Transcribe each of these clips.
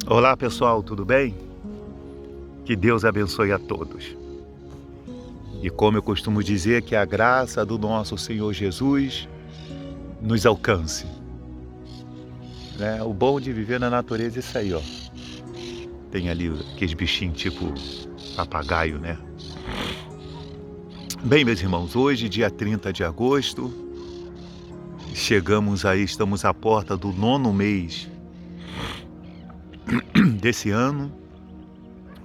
Olá pessoal, tudo bem? Que Deus abençoe a todos. E como eu costumo dizer, que a graça do nosso Senhor Jesus nos alcance. Né? O bom de viver na natureza é isso aí, ó. Tem ali aqueles bichinhos tipo papagaio, né? Bem, meus irmãos, hoje, dia 30 de agosto, chegamos aí, estamos à porta do 9º mês desse ano,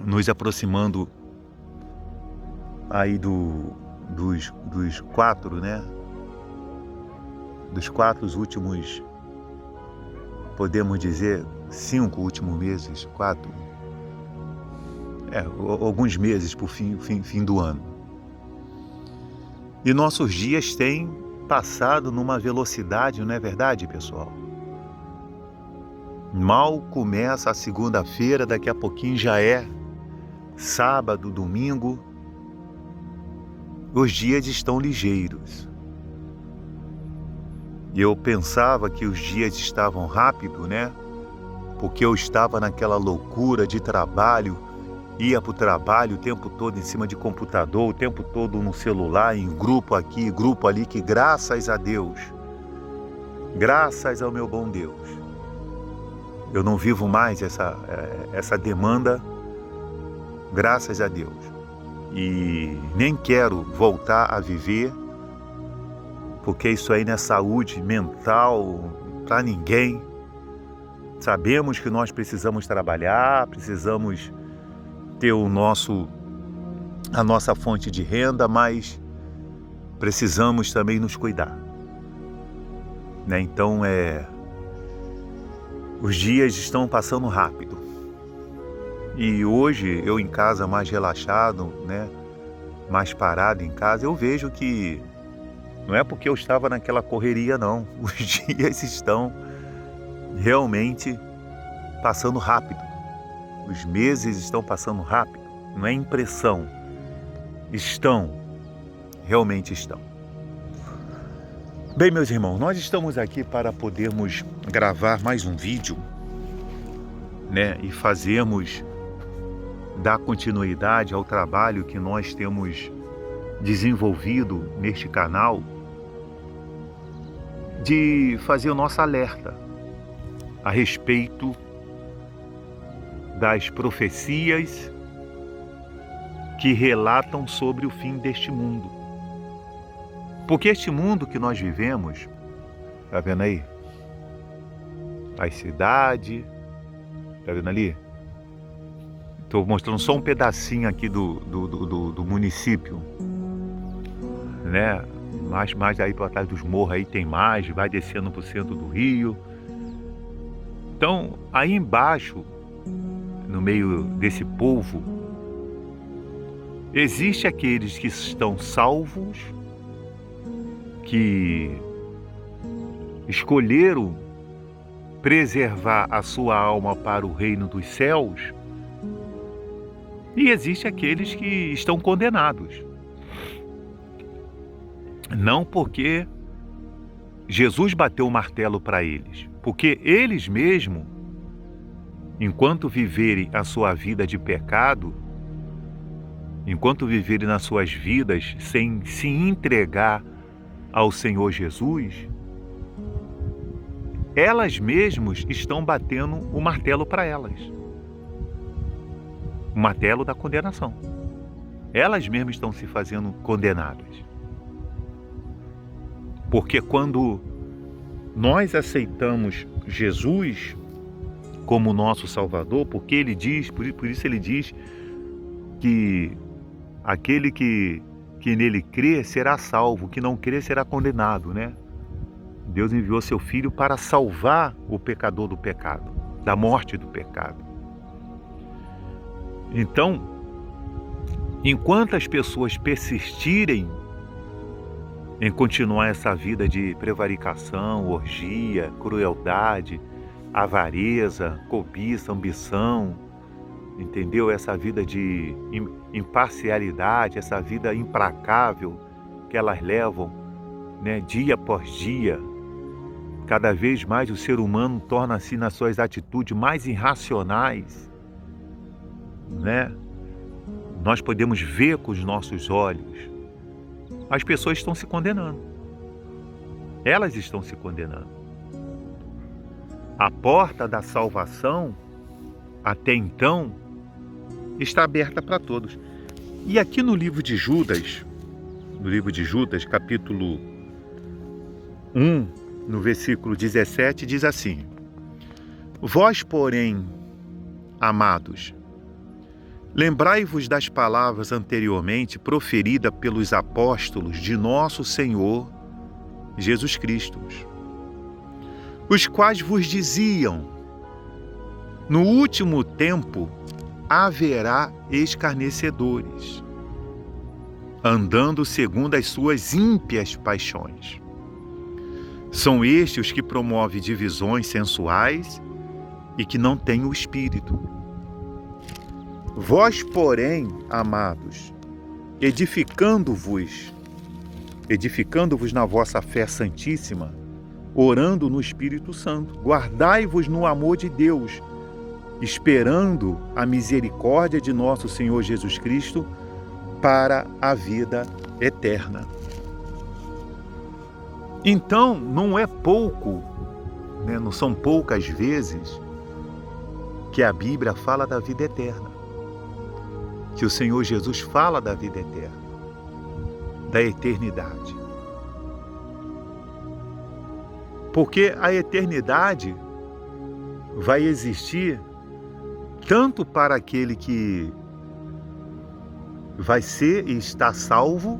nos aproximando aí dos 4, né? Dos 4 últimos, podemos dizer, 5 últimos meses, 4, alguns meses para o fim do ano. E nossos dias têm passado numa velocidade, não é verdade, pessoal? Mal começa a segunda-feira, daqui a pouquinho já é sábado, domingo. Os dias estão ligeiros. E eu pensava que os dias estavam rápidos, né? Porque eu estava naquela loucura de trabalho, ia para o trabalho o tempo todo em cima de computador, o tempo todo no celular, em grupo aqui, grupo ali, que graças a Deus, graças ao meu bom Deus, eu não vivo mais essa demanda, graças a Deus. E nem quero voltar a viver, porque isso aí não é saúde mental para ninguém. Sabemos que nós precisamos trabalhar, precisamos ter a nossa fonte de renda, mas precisamos também nos cuidar. Né? Então, os dias estão passando rápido. E hoje, eu em casa mais relaxado, né? Mais parado em casa, eu vejo que não é porque eu estava naquela correria, não. Os dias estão realmente passando rápido. Os meses estão passando rápido. Não é impressão. Realmente estão. Bem, meus irmãos, nós estamos aqui para podermos gravar mais um vídeo, né? E dar continuidade ao trabalho que nós temos desenvolvido neste canal, de fazer o nosso alerta a respeito das profecias que relatam sobre o fim deste mundo. Porque este mundo que nós vivemos, tá vendo aí? As cidades, tá vendo ali? Estou mostrando só um pedacinho aqui do município, né? Mais aí para trás dos morros aí tem mais, vai descendo para o centro do Rio. Então, aí embaixo, no meio desse povo, existe aqueles que estão salvos, que escolheram preservar a sua alma para o reino dos céus, e existe aqueles que estão condenados. Não porque Jesus bateu o martelo para eles, porque eles mesmos, enquanto viverem a sua vida de pecado, enquanto viverem nas suas vidas sem se entregar ao Senhor Jesus, elas mesmas estão batendo o martelo para elas. O martelo da condenação. Elas mesmas estão se fazendo condenadas. Porque quando nós aceitamos Jesus como nosso Salvador, porque Ele diz, por isso Ele diz que aquele que nele crê será salvo, que não crê será condenado, né? Deus enviou seu Filho para salvar o pecador do pecado, da morte do pecado. Então, enquanto as pessoas persistirem em continuar essa vida de prevaricação, orgia, crueldade, avareza, cobiça, ambição, entendeu? Essa vida de imparcialidade, essa vida implacável que elas levam, né, dia após dia, Cada vez mais o ser humano torna-se nas suas atitudes mais irracionais, né? Nós podemos ver com os nossos olhos. As pessoas estão se condenando. Elas estão se condenando. A porta da salvação, até então, está aberta para todos. E aqui no livro de Judas, capítulo 1, no versículo 17, diz assim: Vós, porém, amados, lembrai-vos das palavras anteriormente proferidas pelos apóstolos de nosso Senhor Jesus Cristo, os quais vos diziam: no último tempo haverá escarnecedores, andando segundo as suas ímpias paixões. São estes os que promovem divisões sensuais e que não têm o Espírito. Vós, porém, amados, edificando-vos na vossa fé santíssima, orando no Espírito Santo, guardai-vos no amor de Deus, esperando a misericórdia de nosso Senhor Jesus Cristo para a vida eterna. Então, não é pouco, né? Não são poucas vezes que a Bíblia fala da vida eterna, que o Senhor Jesus fala da vida eterna, da eternidade. Porque a eternidade vai existir tanto para aquele que vai ser e está salvo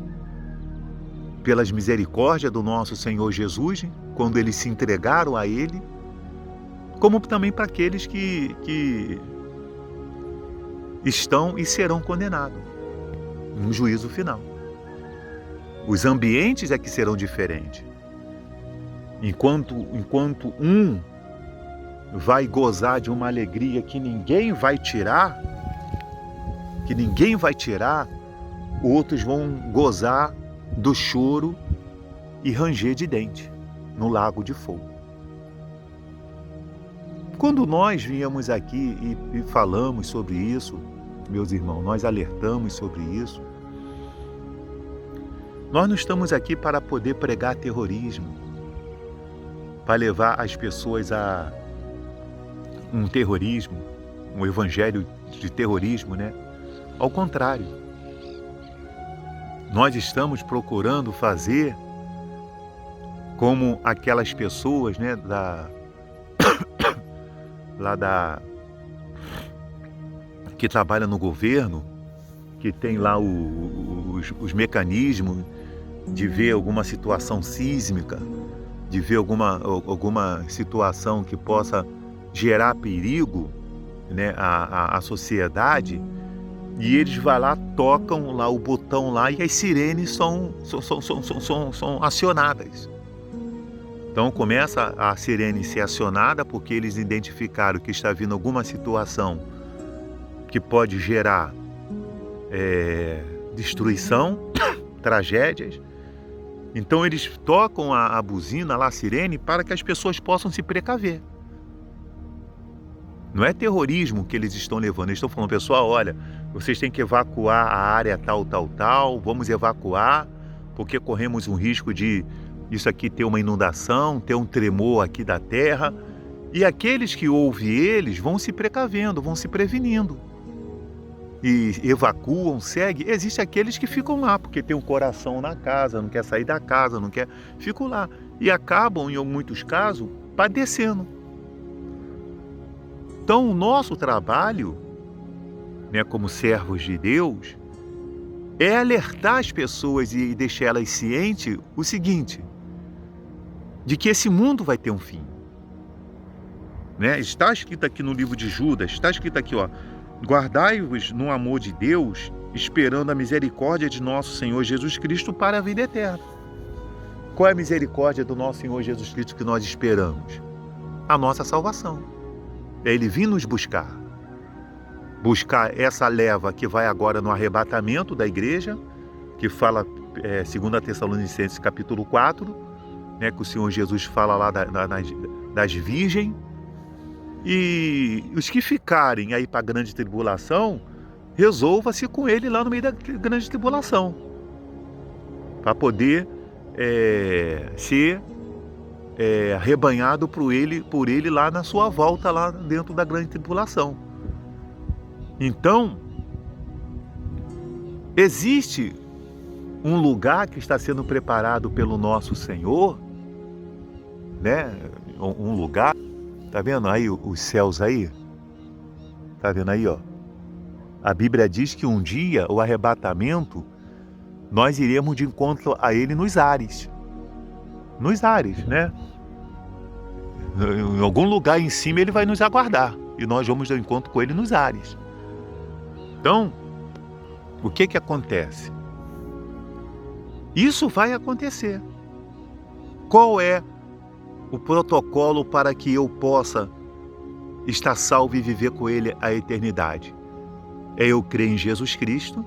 pelas misericórdias do nosso Senhor Jesus, quando eles se entregaram a Ele, como também para aqueles que estão e serão condenados no juízo final. Os ambientes é que serão diferentes. Enquanto um vai gozar de uma alegria que ninguém vai tirar, outros vão gozar do choro e ranger de dente no lago de fogo. Quando nós viemos aqui e falamos sobre isso, meus irmãos, nós alertamos sobre isso, nós não estamos aqui para poder pregar terrorismo, para levar as pessoas a um terrorismo, um evangelho de terrorismo, né? Ao contrário, nós estamos procurando fazer como aquelas pessoas, né, que trabalham no governo, que tem lá os mecanismos de ver alguma situação sísmica, de ver alguma situação que possa gerar perigo, né, à sociedade, e eles vão lá, tocam lá o botão lá e as sirenes são acionadas. Então começa a sirene ser acionada porque eles identificaram que está vindo alguma situação que pode gerar destruição, tragédias. Então eles tocam a buzina lá, a sirene, para que as pessoas possam se precaver. Não é terrorismo que eles estão levando, eles estão falando: pessoal, olha, vocês têm que evacuar a área tal, vamos evacuar, porque corremos um risco de isso aqui ter uma inundação, ter um tremor aqui da terra. E aqueles que ouvem eles vão se precavendo, vão se prevenindo. E evacuam, seguem. Existem aqueles que ficam lá, porque tem um coração na casa, não quer sair da casa, não quer... Ficam lá. E acabam, em muitos casos, padecendo. Então, o nosso trabalho, né, como servos de Deus, é alertar as pessoas e deixar elas cientes o seguinte, de que esse mundo vai ter um fim. Né? Está escrito aqui no livro de Judas, está escrito aqui, ó: guardai-vos no amor de Deus, esperando a misericórdia de nosso Senhor Jesus Cristo para a vida eterna. Qual é a misericórdia do nosso Senhor Jesus Cristo que nós esperamos? A nossa salvação. É Ele vir nos buscar. Buscar essa leva que vai agora no arrebatamento da igreja, que fala 2 Tessalonicenses capítulo 4, né, que o Senhor Jesus fala lá das virgens, e os que ficarem aí para a grande tribulação, resolva-se com ele lá no meio da grande tribulação, para poder ser arrebanhado por ele lá na sua volta, lá dentro da grande tribulação. Então, existe um lugar que está sendo preparado pelo nosso Senhor, né? Um lugar, tá vendo aí os céus aí? Tá vendo aí, ó? A Bíblia diz que um dia, o arrebatamento, nós iremos de encontro a ele nos ares. Nos ares, né? Em algum lugar em cima ele vai nos aguardar. E nós vamos de encontro com ele nos ares. Então, o que acontece? Isso vai acontecer. Qual é o protocolo para que eu possa estar salvo e viver com ele a eternidade? É eu crer em Jesus Cristo,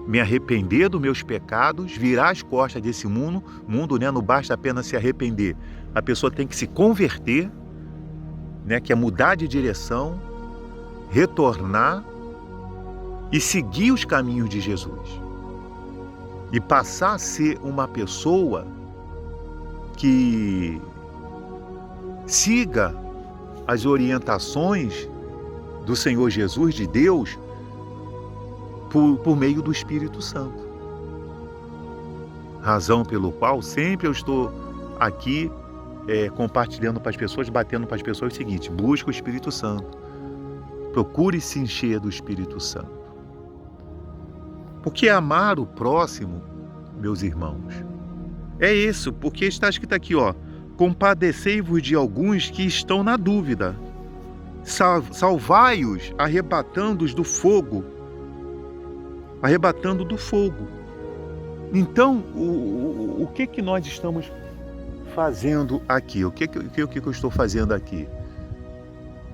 me arrepender dos meus pecados, virar as costas desse mundo, né? Não basta apenas se arrepender. A pessoa tem que se converter, né? Que é mudar de direção, retornar e seguir os caminhos de Jesus. E passar a ser uma pessoa que siga as orientações do Senhor Jesus, de Deus, por meio do Espírito Santo. Razão pelo qual sempre eu estou aqui compartilhando para as pessoas, batendo para as pessoas o seguinte: busque o Espírito Santo. Procure se encher do Espírito Santo. Porque amar o próximo, meus irmãos, é isso, porque está escrito aqui, ó: compadecei-vos de alguns que estão na dúvida, salvai-os arrebatando-os do fogo, arrebatando do fogo. Então, o que nós estamos fazendo aqui? O que eu estou fazendo aqui?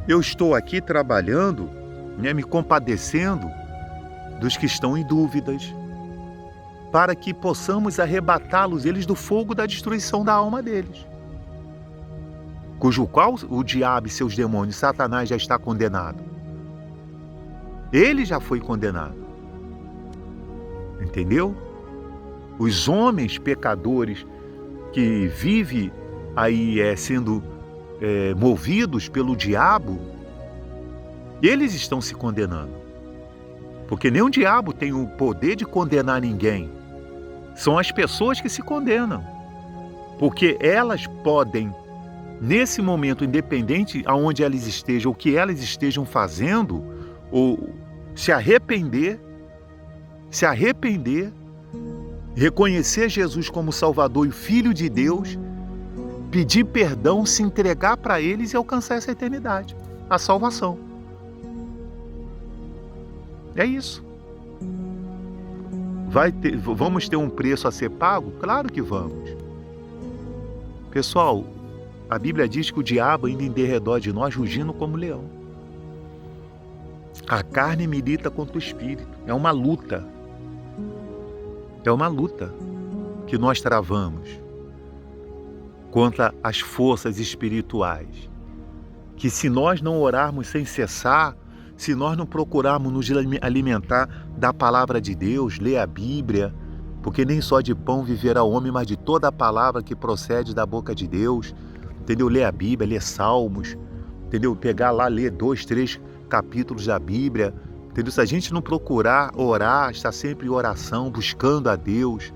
Eu estou aqui trabalhando, né, me compadecendo dos que estão em dúvidas, para que possamos arrebatá-los, eles, do fogo da destruição da alma deles, cujo qual o diabo e seus demônios, Satanás, já está condenado. Ele já foi condenado. Entendeu? Os homens pecadores que vivem aí sendo movidos pelo diabo, eles estão se condenando. Porque nem o diabo tem o poder de condenar ninguém. São as pessoas que se condenam. Porque elas podem, nesse momento, independente aonde elas estejam, o que elas estejam fazendo, ou se arrepender, reconhecer Jesus como Salvador e Filho de Deus, pedir perdão, se entregar para eles e alcançar essa eternidade, a salvação. É isso. Vamos ter um preço a ser pago? Claro que vamos. Pessoal, a Bíblia diz que o diabo ainda em derredor de nós, rugindo como leão. A carne milita contra o espírito. É uma luta. É uma luta que nós travamos contra as forças espirituais. Que se nós não orarmos sem cessar, se nós não procurarmos nos alimentar da palavra de Deus, ler a Bíblia, porque nem só de pão viverá o homem, mas de toda a palavra que procede da boca de Deus, entendeu? Ler a Bíblia, ler Salmos, entendeu? Pegar lá, ler 2, 3 capítulos da Bíblia, entendeu? Se a gente não procurar orar, estar sempre em oração, buscando a Deus,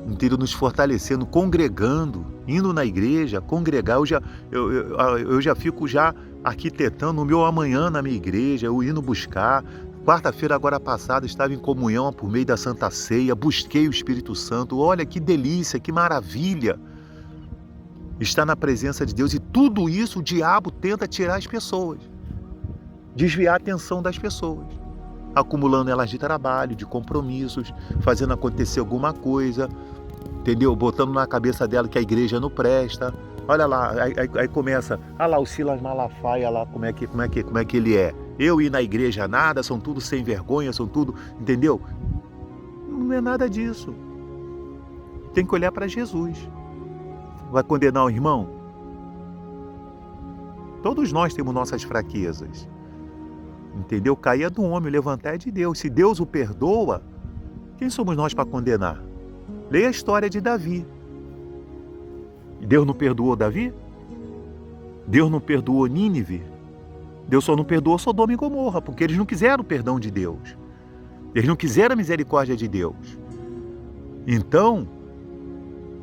entendeu? Nos fortalecendo, congregando, indo na igreja, congregar, eu já fico já arquitetando o meu amanhã na minha igreja, eu indo buscar. Quarta-feira agora passada estava em comunhão por meio da Santa Ceia, busquei o Espírito Santo. Olha que delícia, que maravilha estar na presença de Deus. E tudo isso o diabo tenta tirar as pessoas, desviar a atenção das pessoas, acumulando elas de trabalho, de compromissos, fazendo acontecer alguma coisa, entendeu? Botando na cabeça dela que a igreja não presta. Olha lá, aí começa, lá o Silas Malafaia, lá como é que ele é. Eu ir na igreja nada, são tudo sem vergonha, são tudo, entendeu? Não é nada disso. Tem que olhar para Jesus. Vai condenar o irmão? Todos nós temos nossas fraquezas. Entendeu? Cair é do homem, levantar é de Deus. Se Deus o perdoa, quem somos nós para condenar? Leia a história de Davi. Deus não perdoou Davi? Deus não perdoou Nínive? Deus só não perdoou Sodoma e Gomorra, porque eles não quiseram o perdão de Deus. Eles não quiseram a misericórdia de Deus. Então,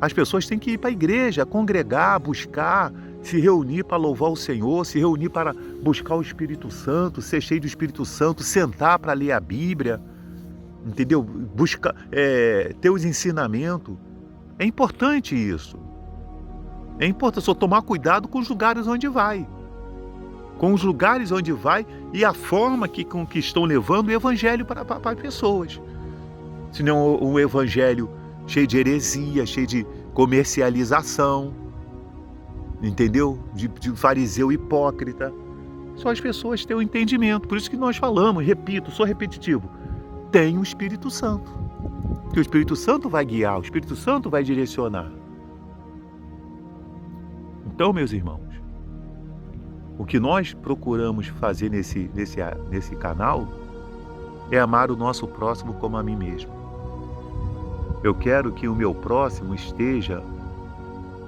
as pessoas têm que ir para a igreja, congregar, buscar, se reunir para louvar o Senhor, se reunir para buscar o Espírito Santo, ser cheio do Espírito Santo, sentar para ler a Bíblia, entendeu? Buscar, ter os ensinamentos. É importante isso. É importante só tomar cuidado com os lugares onde vai. Com os lugares onde vai e a forma com que estão levando o evangelho para pessoas. Se não um evangelho cheio de heresia, cheio de comercialização, entendeu? De fariseu hipócrita. Só as pessoas têm o entendimento. Por isso que nós falamos, repito, sou repetitivo, tem o Espírito Santo. Que o Espírito Santo vai guiar, o Espírito Santo vai direcionar. Então, meus irmãos, o que nós procuramos fazer nesse canal é amar o nosso próximo como a mim mesmo. Eu quero que o meu próximo esteja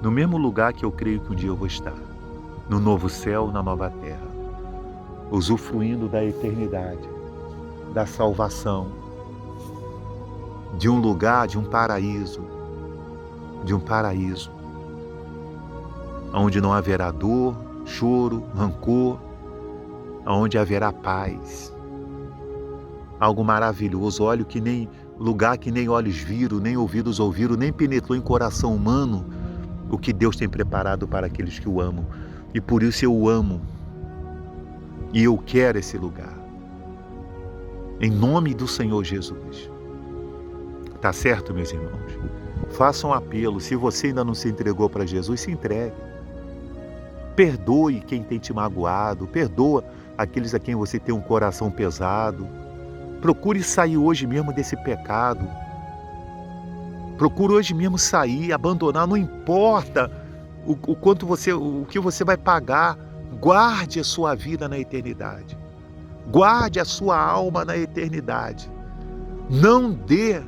no mesmo lugar que eu creio que um dia eu vou estar, no novo céu, na nova terra, usufruindo da eternidade, da salvação, de um lugar, de um paraíso, onde não haverá dor, choro, rancor, onde haverá paz. Algo maravilhoso, lugar que nem olhos viram, nem ouvidos ouviram, nem penetrou em coração humano o que Deus tem preparado para aqueles que o amam. E por isso eu o amo. E eu quero esse lugar. Em nome do Senhor Jesus. Tá certo, meus irmãos? Faça um apelo. Se você ainda não se entregou para Jesus, se entregue. Perdoe quem tem te magoado, perdoa aqueles a quem você tem um coração pesado. Procure sair hoje mesmo desse pecado. Procure hoje mesmo sair, abandonar, não importa o que você vai pagar. Guarde a sua vida na eternidade. Guarde a sua alma na eternidade. Não dê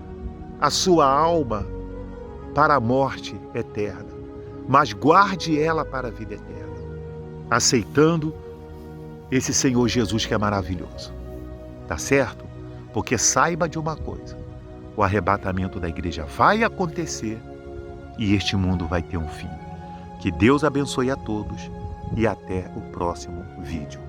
a sua alma para a morte eterna, mas guarde ela para a vida eterna, aceitando esse Senhor Jesus que é maravilhoso. Tá certo? Porque saiba de uma coisa, o arrebatamento da igreja vai acontecer e este mundo vai ter um fim. Que Deus abençoe a todos e até o próximo vídeo.